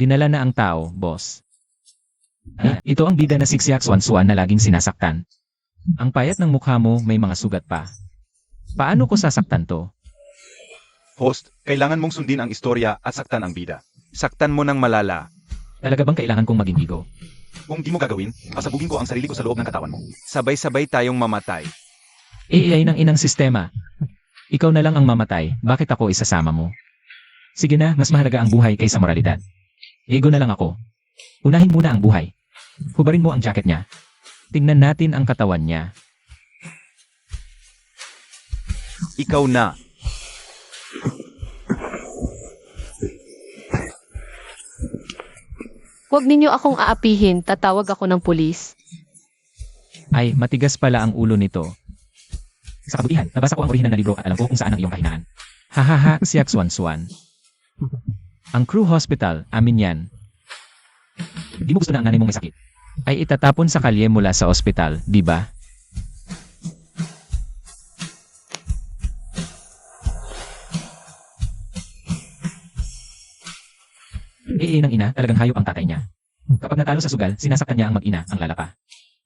Dinala na ang tao, boss. Ito ang bida na siksyak swan-swan na laging sinasaktan. Ang payat ng mukha mo may mga sugat pa. Paano ko sasaktan to? Host, kailangan mong sundin ang istorya at saktan ang bida. Saktan mo ng malala. Talaga bang kailangan kong maging bigo? Kung di mo gagawin, pasabugin ko ang sarili ko sa loob ng katawan mo. Sabay-sabay tayong mamatay. AI ng inang sistema. Ikaw na lang ang mamatay, bakit ako isasama mo? Sige na, mas mahalaga ang buhay kaysa moralidad. Ego na lang ako. Unahin muna ang buhay. Hubarin mo ang jacket niya. Tingnan natin ang katawan niya. Ikaw na. Huwag ninyo akong aapihin, tatawag ako ng pulis. Ay, matigas pala ang ulo nito. Sa kabutihan, nabasa ko ang orihinal na libro at alam ko kung saan ang iyong kahinaan. Hahaha, siyak swan-swan. Ang Crew Hospital, amin yan. Di mo gusto na ang nanay mong may sakit? Ay itatapon sa kalye mula sa ospital, di ba? Ng ina, talagang hayop ang tatay niya. Kapag natalo sa sugal, sinasaktan niya ang mag-ina, ang lalapa.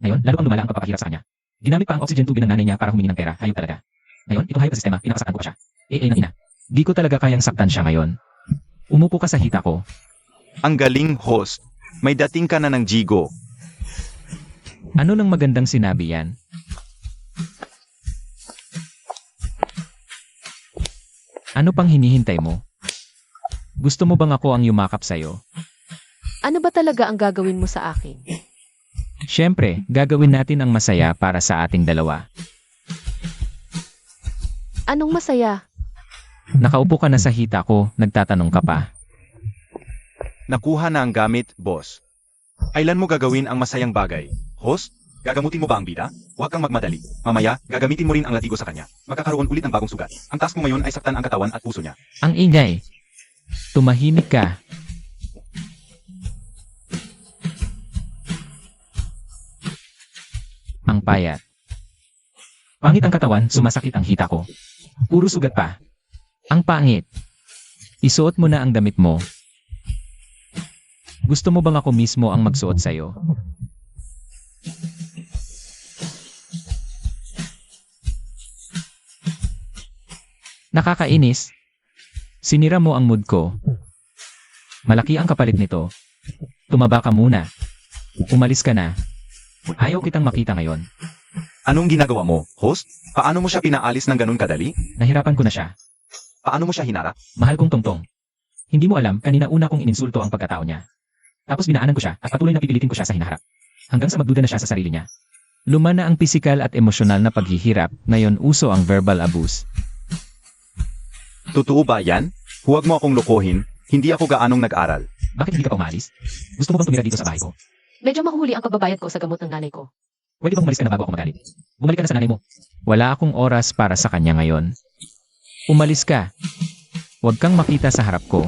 Ngayon, lalo ang lumala ang pagpapahirap sa kanya. Ginamit pa ang oxygen tube ng nanay niya para humingi ng pera, hayop talaga. Ngayon, itong hayop na sistema, pinakasaktan ko pa siya. Ng ina. Di ko talaga kayang saktan siya ngayon. Umupo ka sa hita ko. Ang galing, host. May dating ka na ng jigo. Ano nang magandang sinabi yan? Ano pang hinihintay mo? Gusto mo bang ako ang yumakap sa'yo? Ano ba talaga ang gagawin mo sa akin? Siyempre, gagawin natin ang masaya para sa ating dalawa. Anong masaya? Nakaupo ka na sa hita ko, nagtatanong ka pa. Nakuha na ang gamit, boss. Kailan mo gagawin ang masayang bagay? Host, gagamutin mo ba ang bida? Huwag kang magmadali. Mamaya, gagamitin mo rin ang latigo sa kanya. Magkakaroon ulit ng bagong sugat. Ang task mo ngayon ay saktan ang katawan at puso niya. Ang ingay. Tumahimik ka. Ang payat. Pangit ang katawan, sumasakit ang hita ko. Puro sugat pa. Ang pangit. Isuot mo na ang damit mo. Gusto mo bang ako mismo ang magsuot sa'yo? Nakakainis. Sinira mo ang mood ko. Malaki ang kapalit nito. Tumaba ka muna. Umalis ka na. Ayaw kitang makita ngayon. Anong ginagawa mo, host? Paano mo siya pinaalis ng ganun kadali? Nahirapan ko na siya. Paano mo siya hinarap? Mahal kong tongtong. Hindi mo alam, kanina una kong ininsulto ang pagkatao niya. Tapos binaanan ko siya at patuloy na pipilitin ko siya sa hinaharap. Hanggang sa magduda na siya sa sarili niya. Luma na ang pisikal at emosyonal na paghihirap, ngayon uso ang verbal abuse. Totoo ba yan? Huwag mo akong lokohin, hindi ako gaanong nag-aral. Bakit hindi ka pa umalis? Gusto mo bang tumira dito sa bahay ko? Medyo mahuhuli ang pagbabayad ko sa gamot ng nanay ko. Pwede bang umalis ka na bago ako magalit? Bumalik ka na sa nanay mo. Wala akong oras para sa kanya ngayon. Umalis ka. Huwag kang makita sa harap ko.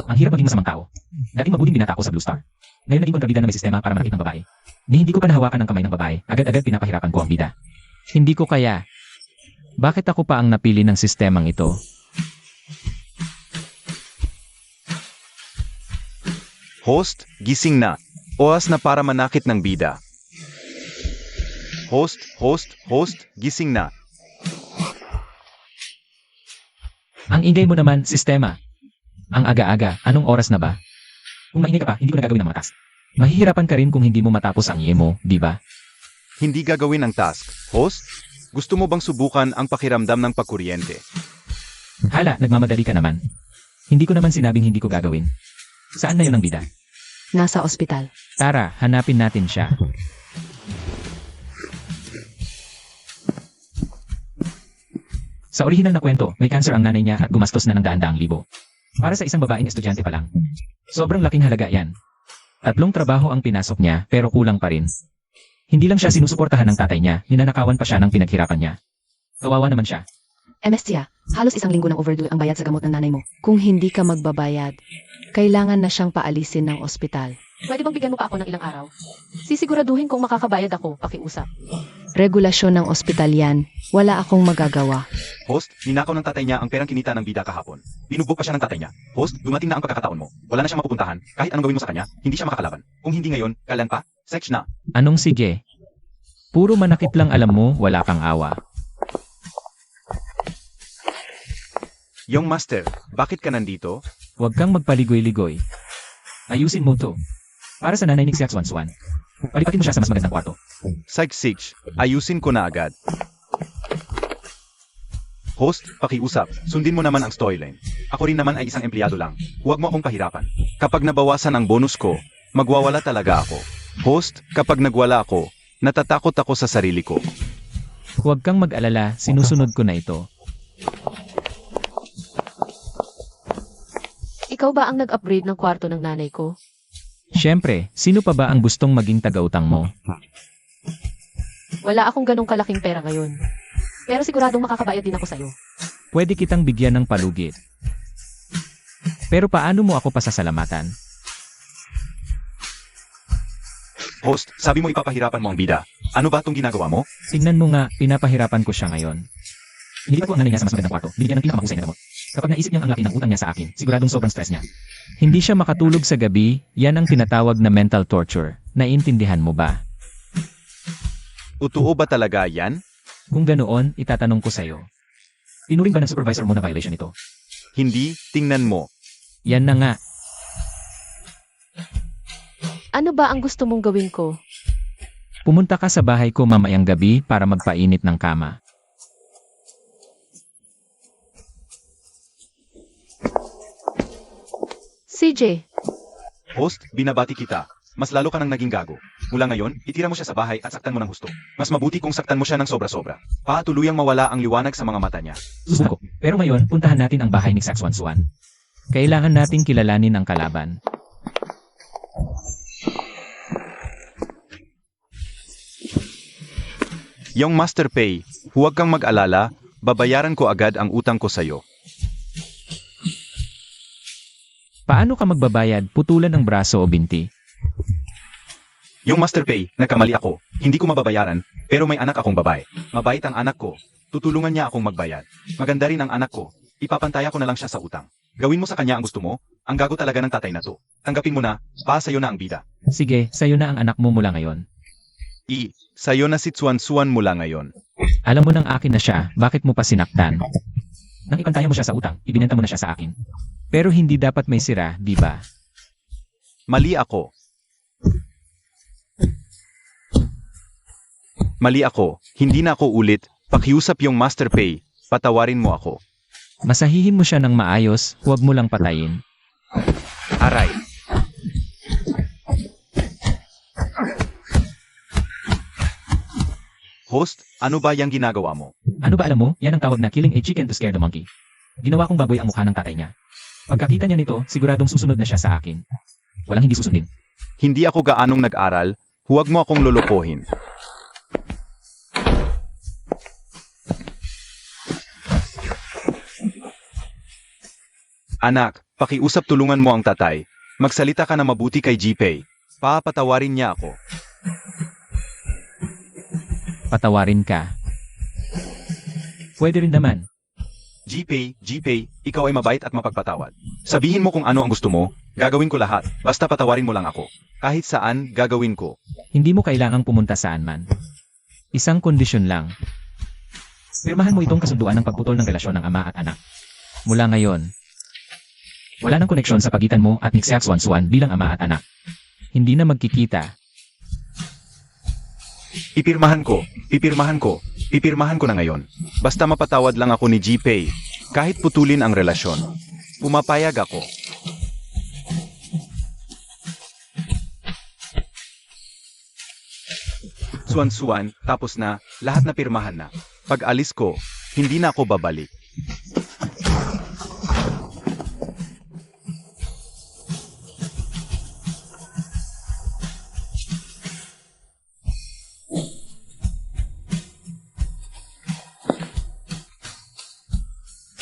Ang hirap maging masamang tao. Dating mabuting binata ako sa Blue Star. Ngayon naging kontrabida na may sistema para manakit ng babae. Ni hindi ko pa nahawakan ang kamay ng babae, agad-agad pinapahirapan ko ang bida. Hindi ko kaya. Bakit ako pa ang napili ng sistemang ito? Host, gising na. Oras na para manakit ng bida. Host, gising na. Ang ingay mo naman, sistema. Ang aga-aga, anong oras na ba? Kung maingay ka pa, hindi ko na gagawin ang mga task. Mahihirapan ka rin kung hindi mo matapos ang IE mo, di ba? Hindi gagawin ang task. Host, gusto mo bang subukan ang pakiramdam ng pagkuryente? Hala, nagmamadali ka naman. Hindi ko naman sinabing hindi ko gagawin. Saan na yun ang bida? Nasa ospital. Tara, hanapin natin siya. Sa orihinal na kwento, may cancer ang nanay niya at gumastos na ng daan-daang libo. Para sa isang babaeng estudyante pa lang. Sobrang laking halaga yan. 3 trabaho ang pinasok niya, pero kulang pa rin. Hindi lang siya sinusuportahan ng tatay niya, ninanakawan pa siya ng pinaghirapan niya. Kawawa naman siya. MSTIA, halos 1 linggo ng overdue ang bayad sa gamot ng nanay mo. Kung hindi ka magbabayad, kailangan na siyang paalisin ng ospital. Pwede bang bigyan mo pa ako ng ilang araw? Sisiguraduhin kung makakabayad ako, pakiusap. Regulasyon ng ospital yan. Wala akong magagawa. Host, ninakaw ng tatay niya ang perang kinita ng bida kahapon. Binugbog pa siya ng tatay niya. Host, dumating na ang pagkakataon mo. Wala na siyang mapupuntahan. Kahit anong gawin mo sa kanya, hindi siya makakalaban. Kung hindi ngayon, kailan pa? Sex na. Anong sige? Puro manakit lang alam mo, wala kang awa. Yung master, bakit ka nandito? Huwag kang magpaligoy-ligoy. Ayusin mo to. Para sa nanay ni Xiaxuanswan. Palipatin mo siya sa mas magandang kwarto. Sig, ayusin ko na agad. Host, pakiusap. Sundin mo naman ang storyline. Ako rin naman ay isang empleyado lang. Huwag mo akong pahirapan. Kapag nabawasan ang bonus ko, magwawala talaga ako. Host, kapag nagwala ako, natatakot ako sa sarili ko. Huwag kang mag-alala, sinusunod ko na ito. Ikaw ba ang nag-upgrade ng kwarto ng nanay ko? Siyempre, sino pa ba ang gustong maging tagautang mo? Wala akong ganong kalaking pera ngayon. Pero siguradong makakabayad din ako sa'yo. Pwede kitang bigyan ng palugit. Pero paano mo ako pasasalamatan? Host, sabi mo ipapahirapan mo ang bida. Ano ba itong ginagawa mo? Tingnan mo nga, pinapahirapan ko siya ngayon. Nilipat ko ang nanay niya sa mas magandang kwarto, binigyan ng pinakamahusay na gamot. Kapag naisip niya ang laki ng utang niya sa akin, siguradong sobrang stress niya. Hindi siya makatulog sa gabi, yan ang tinatawag na mental torture. Naiintindihan mo ba? Utuo ba talaga yan? Kung ganoon, itatanong ko sa'yo. Tinuring ba ng supervisor mo na violation ito? Hindi, tingnan mo. Yan na nga. Ano ba ang gusto mong gawin ko? Pumunta ka sa bahay ko mamayang gabi para magpainit ng kama. CJ, Host, binabati kita. Mas lalo ka nang naging gago. Mula ngayon, itira mo siya sa bahay at saktan mo ng husto. Mas mabuti kung saktan mo siya ng sobra-sobra. Tuluyang mawala ang liwanag sa mga mata niya. Susuko. Pero ngayon, puntahan natin ang bahay ni Xiaxuanswan. Kailangan nating kilalanin ang kalaban. Yung Master Pay, huwag kang mag-alala, babayaran ko agad ang utang ko sa'yo. Paano ka magbabayad, putulan ng braso o binti? Yung Master Pay, nagkamali ako. Hindi ko mababayaran, pero may anak akong babae. Mabait ang anak ko. Tutulungan niya akong magbayad. Maganda rin ang anak ko. Ipapantaya ko na lang siya sa utang. Gawin mo sa kanya ang gusto mo. Ang gago talaga ng tatay na to. Tanggapin mo na, sa'yo na ang bida. Sige, sa'yo na ang anak mo mula ngayon. Sa'yo na si Tsuan mula ngayon. Alam mo nang akin na siya, bakit mo pa sinaktan? Nang ipantaya mo siya sa utang, ibinenta mo na siya sa akin. Pero hindi dapat may sira, di ba? Mali ako. Mali ako. Hindi na ako ulit. Pakiusap yung Master Pay. Patawarin mo ako. Masahihin mo siya ng maayos, huwag mo lang patayin. Aray. Host, ano ba yung ginagawa mo? Ano ba alam mo, yan ang tawag na killing a chicken to scare the monkey. Ginawa kong baboy ang mukha ng tatay niya. Pagkakita niya nito, siguradong susunod na siya sa akin. Walang hindi susundin. Hindi ako gaanong nag-aral. Huwag mo akong lulukohin. Anak, pakiusap tulungan mo ang tatay. Magsalita ka na mabuti kay G-Pay. Papatawarin niya ako. Patawarin ka. Pwede rin naman. G-Pay, ikaw ay mabait at mapagpatawad. Sabihin mo kung ano ang gusto mo, gagawin ko lahat, basta patawarin mo lang ako. Kahit saan, gagawin ko. Hindi mo kailangang pumunta saan man. Isang kondisyon lang. Pirmahan mo itong kasunduan ng pagputol ng relasyon ng ama at anak. Mula ngayon, wala nang koneksyon sa pagitan mo at ni Xiaxuanswan bilang ama at anak. Hindi na magkikita. Pipirmahan ko na ngayon. Basta mapatawad lang ako ni G-Pay. Kahit putulin ang relasyon. Pumapayag ako. Suan, tapos na, lahat na pirmahan na. Pag alis ko, hindi na ako babalik.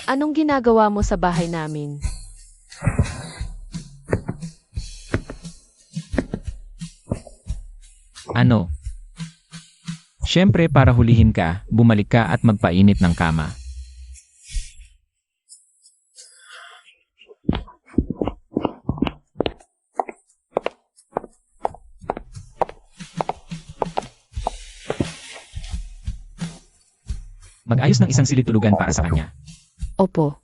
Anong ginagawa mo sa bahay namin? Ano? Siyempre para hulihin ka, bumalik ka at magpainit ng kama. Mag-ayos ng isang silid-tulugan para sa kanya. Opo.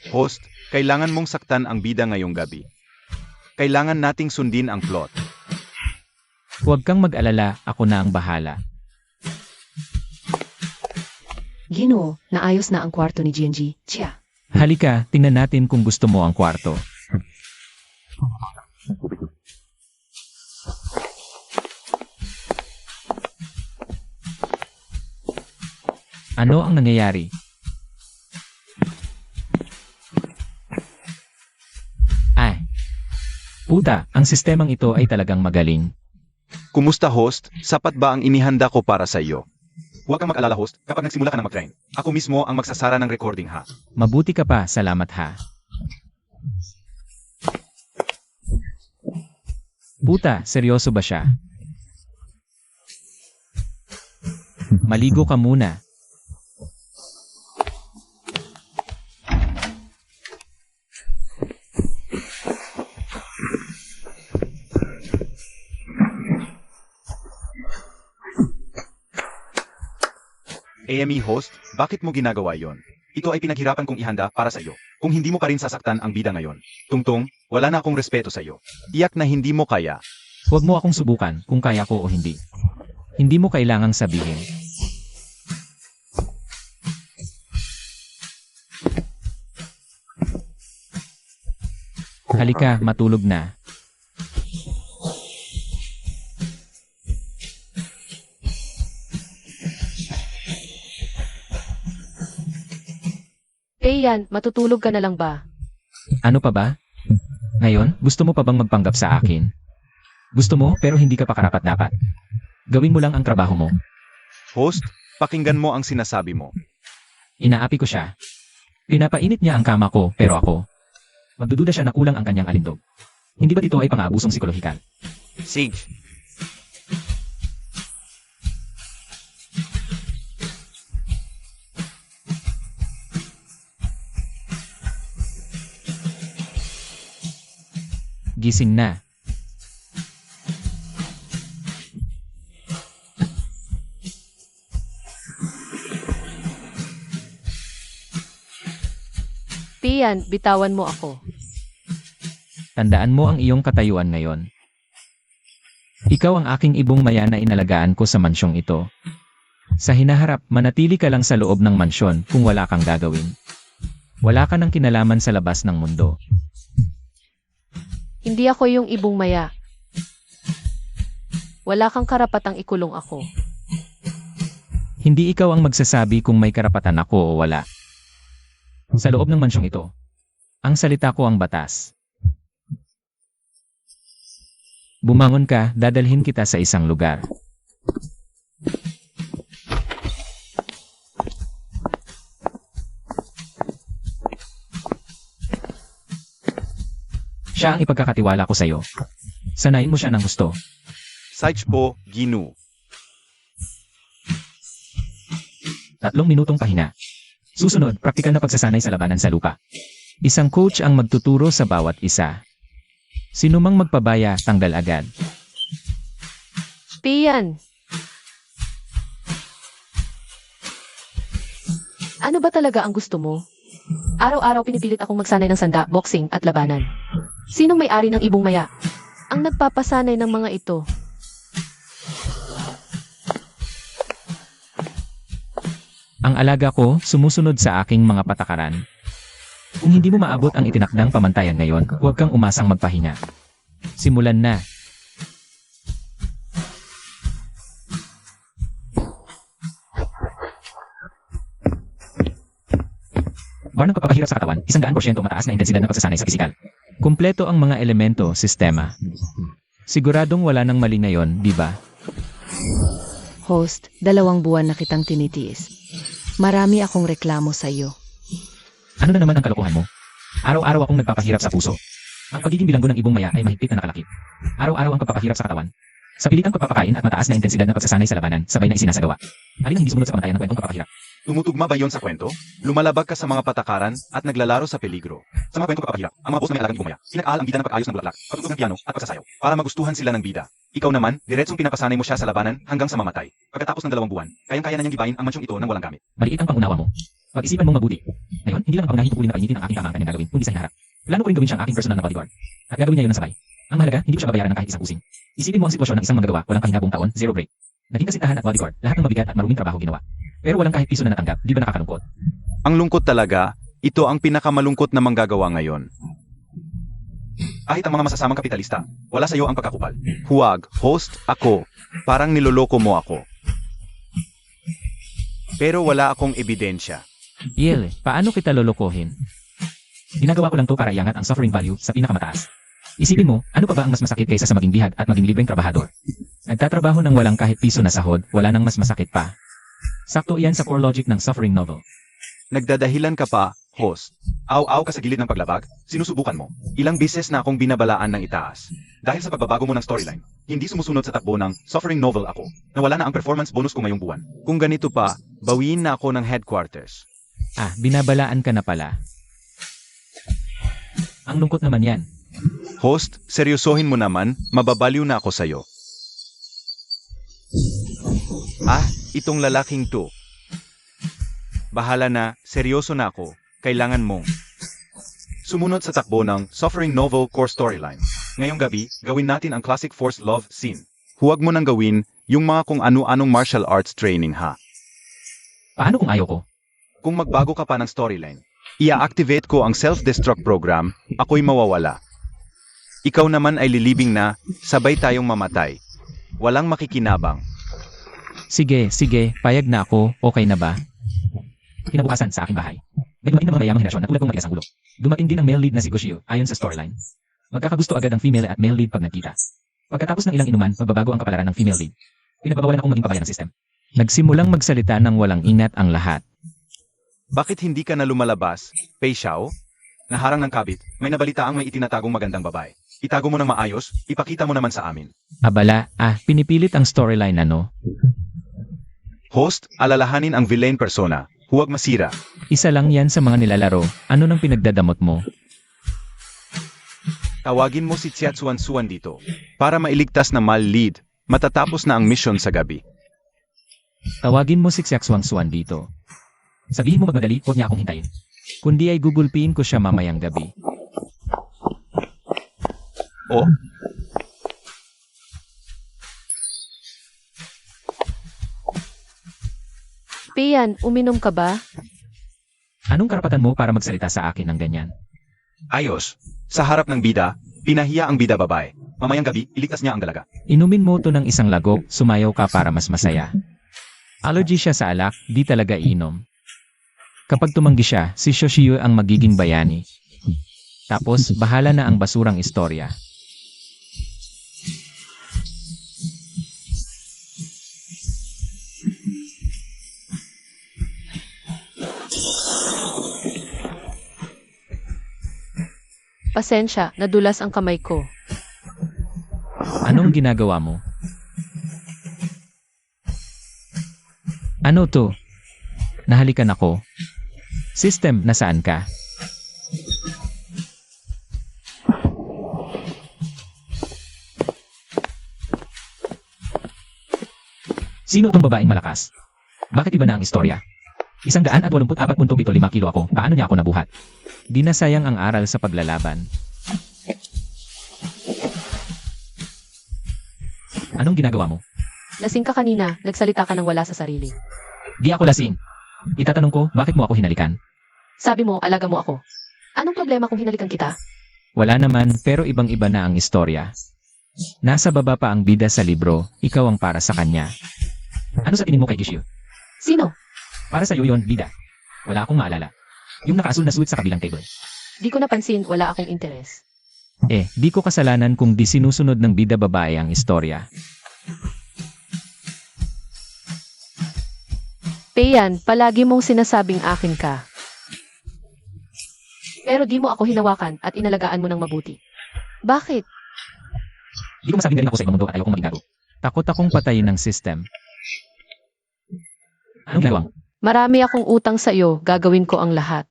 Host, kailangan mong saktan ang bida ngayong gabi. Kailangan nating sundin ang plot. Huwag kang mag-alala, ako na ang bahala. Ginoo, naayos na ang kwarto ni Genji. Tiya. Halika, tingnan natin kung gusto mo ang kwarto. Ano ang nangyayari? Ay. Puta, ang sistemang ito ay talagang magaling. Kumusta host? Sapat ba ang inihanda ko para sa iyo? Huwag kang mag-alala host, kapag nagsimula ka na mag-grind, ako mismo ang magsasara ng recording ha. Mabuti ka pa, salamat ha. Puta, seryoso ba siya? Maligo ka muna. AME host, bakit mo ginagawa yon? Ito ay pinaghirapan kong ihanda para sa iyo. Kung hindi mo pa rin sasaktan ang bida ngayon, Tungtong, wala na akong respeto sa iyo. Tiyak na hindi mo kaya. Huwag mo akong subukan kung kaya ko o hindi. Hindi mo kailangang sabihin. Halika, matulog na. Yan, matutulog ka na lang ba? Ano pa ba? Ngayon, gusto mo pa bang magpanggap sa akin? Gusto mo pero hindi ka pa karapat-dapat. Gawin mo lang ang trabaho mo. Host, pakinggan mo ang sinasabi mo. Inaapi ko siya. Pinapainit niya ang kama ko pero ako. Magdududa siya na kulang ang kanyang alindog. Hindi ba ito ay pang-aabusong psikolohikal? Sage, Gising na. Tiyan, bitawan mo ako. Tandaan mo ang iyong katayuan ngayon. Ikaw ang aking ibong maya na inalagaan ko sa mansyong ito. Sa hinaharap, manatili ka lang sa loob ng mansyon kung wala kang gagawin. Wala ka ng kinalaman sa labas ng mundo. Hindi ako yung ibong maya. Wala kang karapatang ikulong ako. Hindi ikaw ang magsasabi kung may karapatan ako o wala. Sa loob ng mansyong ito, ang salita ko ang batas. Bumangon ka, dadalhin kita sa isang lugar. Siya ang ipagkakatiwala ko sa'yo. Sanayin mo siya ng gusto. Sage po, Ginu. 3 minutong pahinga. Susunod, praktikal na pagsasanay sa labanan sa lupa. Isang coach ang magtuturo sa bawat isa. Sino mang magpabaya, tanggal agad. Tiyan! Ano ba talaga ang gusto mo? Araw-araw pinipilit akong magsanay ng sanda, boxing at labanan. Sinong may-ari ng ibong maya? Ang nagpapasanay ng mga ito. Ang alaga ko, sumusunod sa aking mga patakaran. Kung hindi mo maabot ang itinakdang pamantayan ngayon, huwag kang umasang magpahinga. Simulan na. Bar ng pagpapahirap sa katawan, 100% mataas na intensidad ng pagsasanay sa pisikal. Kumpleto ang mga elemento, sistema. Siguradong wala nang mali ngayon, di ba? Host, 2 buwan na kitang tinitiis. Marami akong reklamo sa iyo. Ano na naman ang kalokohan mo? Araw-araw akong nagpapahirap sa puso. Ang pagiging bilanggo ng ibong maya ay mahigpit na nakalakip. Araw-araw ang pagpapahirap sa katawan. Sa pilitang pagpapakain at mataas na intensidad ng pagsasanay sa labanan, sabay na isinasagawa. Alin ang hindi sumunod sa pamantayan ng kwentong pagpapahirap? Tumutugma ba yon sa kwento? Lumalabag ka sa mga patakaran at naglalaro sa peligro. Sa mga kwento kapapahirap, ang mga boss na may alagang gumaya, pinag-aal ang bida ng pag-ayos ng bulaklak, pagtutug ng piano at pagsasayaw, para magustuhan sila ng bida. Ikaw naman, diretsong pinapasanay mo siya sa labanan hanggang sa mamatay. Pagkatapos ng 2 buwan, kayang-kaya na niyang gibayin ang mansyong ito nang walang gamit. Maliit ang pangunawa mo. Pag-isipan mong mabuti. Ngayon, hindi lang ang pangunahing tungkulin na painitin ang aking tama ang kanyang gagawin, kundi sa hinaharap. Plano ko rin gawin siyang aking personal na bodyguard. At gagawin niya yun ng sabay. Ang mahalaga, hindi ko siya babayaran ng kahit isang using. Isipin mo ang sitwasyon ng isang manggagawa, walang pahinga buong taon, zero break. Naging kasintahan at bodyguard, lahat ng mabigat at maruming trabaho ginawa. Pero walang kahit piso na natanggap, di ba nakakalungkot? Ang lungkot talaga, ito ang pinakamalungkot na manggagawa ngayon. Kahit ang mga masasamang kapitalista, wala sa iyo ang pagkakupal. Huwag, host, ako. Parang niloloko mo ako. Pero wala akong ebidensya. Yele, paano kita lolokohin? Ginagawa ko lang to para iangat ang suffering value sa pinakamataas. Isipin mo, ano pa ba ang mas masakit kaysa sa maging bihag at maging libreng trabahador? Nagtatrabaho ng walang kahit piso na sahod, wala nang mas masakit pa. Sakto iyan sa core logic ng suffering novel. Nagdadahilan ka pa, host. Aw-aw ka sa gilid ng paglabag, sinusubukan mo. Ilang beses na akong binabalaan ng itaas. Dahil sa pagbabago mo ng storyline, hindi sumusunod sa takbo ng suffering novel ako. Nawala na ang performance bonus ko ngayong buwan. Kung ganito pa, bawiin na ako ng headquarters. Ah, binabalaan ka na pala. Ang lungkot naman yan. Host, seryosohin mo naman, mababaliw na ako sa'yo. Ah, itong lalaking to. Bahala na, seryoso na ako, kailangan mong sumunod sa takbo ng suffering novel core storyline. Ngayong gabi, gawin natin ang classic forced love scene. Huwag mo nang gawin yung mga kung ano-anong martial arts training ha. Paano kung ayaw ko? Kung magbago ka pa ng storyline, ia-activate ko ang self-destruct program, ako'y mawawala. Ikaw naman ay lilibing na, sabay tayong mamatay. Walang makikinabang. Sige, payag na ako, okay na ba? Kinabukasan sa aking bahay. May dumating na mga mayamang henerasyon na tulad kong matigas ang ulo. Dumating din ang male lead na si Gushio, ayon sa storyline. Magkakagusto agad ang female at male lead pag nagkita. Pagkatapos ng ilang inuman, magbabago ang kapalaran ng female lead. Pinagbabawalan akong maging pabaya ng system. Nagsimulang magsalita ng walang ingat ang lahat. Bakit hindi ka na lumalabas, Pei Xiao? Naharang ng kabit, may nabalita ang may itinatagong magandang babae. Itago mo ng maayos, ipakita mo naman sa amin. Abala, pinipilit ang storyline ano? Host, alalahanin ang villain persona, huwag masira. Isa lang yan sa mga nilalaro, ano nang pinagdadamot mo? Tawagin mo si Tsiatsuan Suan dito, para mailigtas na mal lead, matatapos na ang mission sa gabi. Tawagin mo si Xiaxuang Suan dito. Sabihin mo magmadali, huwag niya akong hintayin. Kundi ay gugulpiin ko siya mamayang gabi. Oh? Pian, uminom ka ba? Anong karapatan mo para magsalita sa akin ng ganyan? Ayos. Sa harap ng bida, pinahiya ang bida babae. Mamayang gabi, iligtas niya ang dalaga. Inumin mo to ng isang lagok, sumayaw ka para mas masaya. Allergy siya sa alak, di talaga inom. Kapag tumanggi siya, si Shoshio ang magiging bayani. Tapos, bahala na ang basurang istorya. Pasensya, nadulas ang kamay ko. Anong ginagawa mo? Ano to? Nahalikan ako. System, nasaan ka? Sino tong babaeng malakas? Bakit iba na ang istorya? 184.75 kilo ako, paano niya ako nabuhat? Di na sayang ang aral sa paglalaban. Anong ginagawa mo? Lasing ka kanina, nagsalita ka ng wala sa sarili. Di ako lasing. Itatanong ko, bakit mo ako hinalikan? Sabi mo, alaga mo ako. Anong problema kung hinalikan kita? Wala naman, pero ibang-iba na ang istorya. Nasa baba pa ang bida sa libro, ikaw ang para sa kanya. Ano sa tingin mo kay Gishio? Sino? Para sa iyo yon, bida. Wala akong maalala. Yung nakaasul na suit sa kabilang table. Di ko napansin, wala akong interes. Di ko kasalanan kung di sinusunod ng bida babae ang istorya. Pian, palagi mong sinasabing akin ka. Pero di mo ako hinawakan at inalagaan mo ng mabuti. Bakit? Di ko masabing galing ako sa ibang mundo at ayokong maging gago. Takot akong patayin ng system. Anong ginagawa mo? Marami akong utang sa iyo, gagawin ko ang lahat.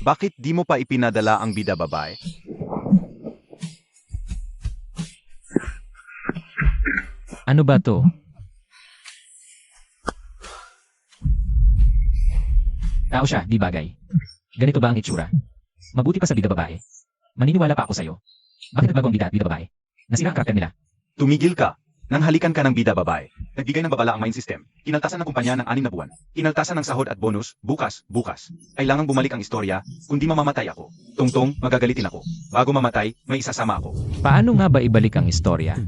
Bakit di mo pa ipinadala ang bida babae? Ano ba to? Tao siya, di bagay. Ganito ba ang itsura? Mabuti pa sa bida babae. Maniniwala pa ako sa'yo. Bakit nagbago ang bida at bida babae? Nasira ang karakter nila. Tumigil ka. Nang halikan ka ng bida babae. Nagbigay ng babala ang main system. Kinaltasan ng kumpanya ng 6 na buwan. Kinaltasan ng sahod at bonus. Bukas. Kailangang bumalik ang istorya. Kundi mamamatay ako. Tungtong, magagalitin ako. Bago mamatay, may isasama ako. Paano nga ba ibalik ang istorya?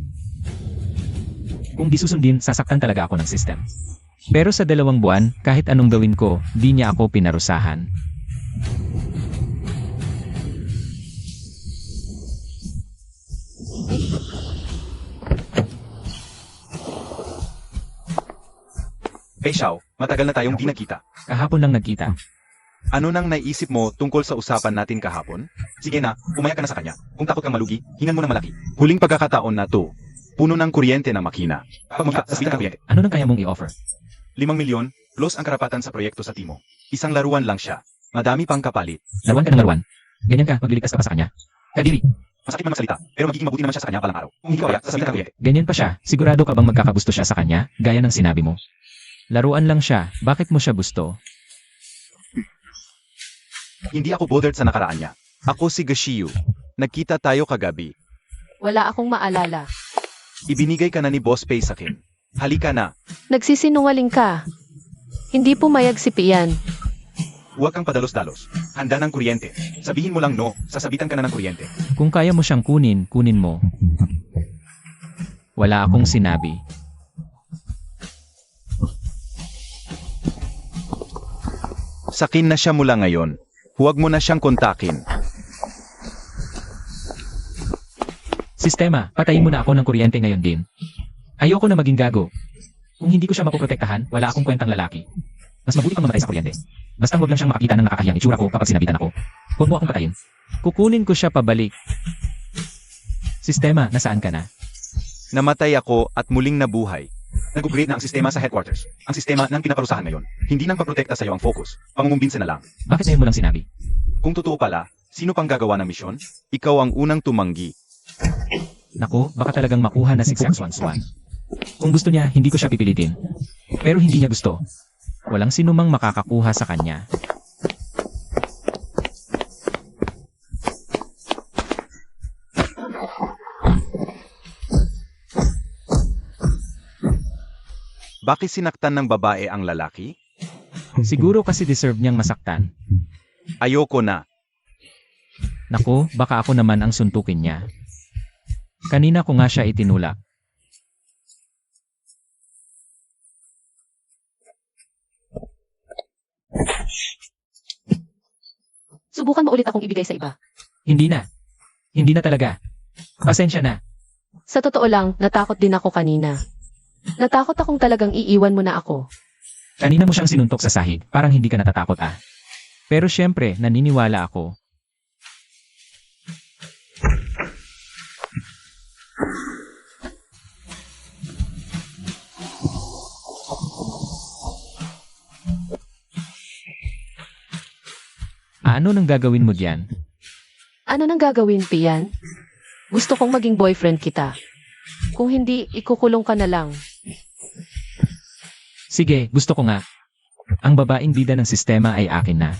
Kung di susundin, sasaktan talaga ako ng system. Pero sa 2 buwan, kahit anong gawin ko, di niya ako pinarusahan. Xiao, matagal na tayong di nakita. Kahapon lang nagkita. Ano nang naisip mo tungkol sa usapan natin kahapon? Sige na, pumayag ka na sa kanya. Kung takot kang malugi, hingan mo ng malaki. Huling pagkakataon na to. Puno ng kuryente ng makina. Pagmumula sa ng kuryente. Ano nang kaya mong i-offer? 5 milyon, plus ang karapatan sa proyekto sa Timo. Isang laruan lang siya. Madami pang kapalit. Laruan ka ng laruan. Ganyan ka, magliligtas ka pa sa kanya. Kadiri, Masakit man magsalita, pero magiging mabuti naman siya sa kanya palang araw. Kung hindi ko kaya, sasabihin ng kuryente. ganyan pa siya. Sigurado ka bang magkakagusto siya sa kanya, gaya ng sinabi mo? Laruan lang siya, bakit mo siya gusto? Hindi ako bothered sa nakaraan niya. Ako si Gashiyu. Nagkita tayo kagabi. Wala akong maalala. Ibinigay ka na ni Boss Pay sa akin. Halika na. Nagsisinungaling ka. Hindi pumayag si Pian. Huwag kang padalos-dalos. Handa ng kuryente. Sabihin mo lang no, sasabitan ka na ng kuryente. Kung kaya mo siyang kunin, kunin mo. Wala akong sinabi. Sakin na siya mula ngayon. Huwag mo na siyang kontakin. Sistema, patayin mo na ako ng kuryente ngayon din. Ayoko na maging gago. Kung hindi ko siya mapoprotektahan, wala akong kwentang lalaki. Mas mabuti pang mamatay sa kuryente. Basta huwag lang siyang makakita ng nakakahiyang itsura ko kapag sinabitan ako. Huwag mo akong patayin. Kukunin ko siya pabalik. Sistema, nasaan ka na? Namatay ako at muling nabuhay. Nag-upgrade na ang sistema sa headquarters. Ang sistema ng pinaparusahan ngayon. Hindi nang paprotekta sa iyo ang focus. Pangungumbinsa na lang. Bakit ngayon mo lang sinabi? Kung totoo pala, sino pang gagawa ng misyon? Ikaw ang unang tumanggi. Nako, baka talagang makuha na si Swan. Kung gusto niya, hindi ko siya pipilitin. Pero hindi niya gusto. Walang sinumang makakakuha sa kanya. Bakit sinaktan ng babae ang lalaki? Siguro kasi deserve niyang masaktan. Ayoko na. Nako, baka ako naman ang suntukin niya. Kanina ko nga siya itinulak. Subukan mo ulit akong ibigay sa iba. Hindi na. Hindi na talaga. Pasensya na. Sa totoo lang, natakot din ako kanina. Natakot akong talagang iiwan mo na ako. Kanina mo siyang sinuntok sa sahig, parang hindi ka natatakot ah. Pero syempre, naniniwala ako. Ano nang gagawin mo diyan? Ano nang gagawin, Pian? Gusto kong maging boyfriend kita. Kung hindi, ikukulong ka na lang. Sige, gusto ko nga. Ang babaeng bida ng sistema ay akin na.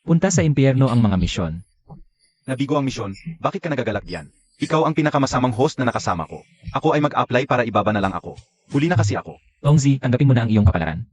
Punta sa impyerno ang mga misyon. Nabigo ang misyon, bakit ka nagagalak diyan? Ikaw ang pinakamasamang host na nakasama ko. Ako ay mag-apply para ibaba na lang ako. Huli na kasi ako. Tongzi, tanggapin mo na ang iyong kapalaran.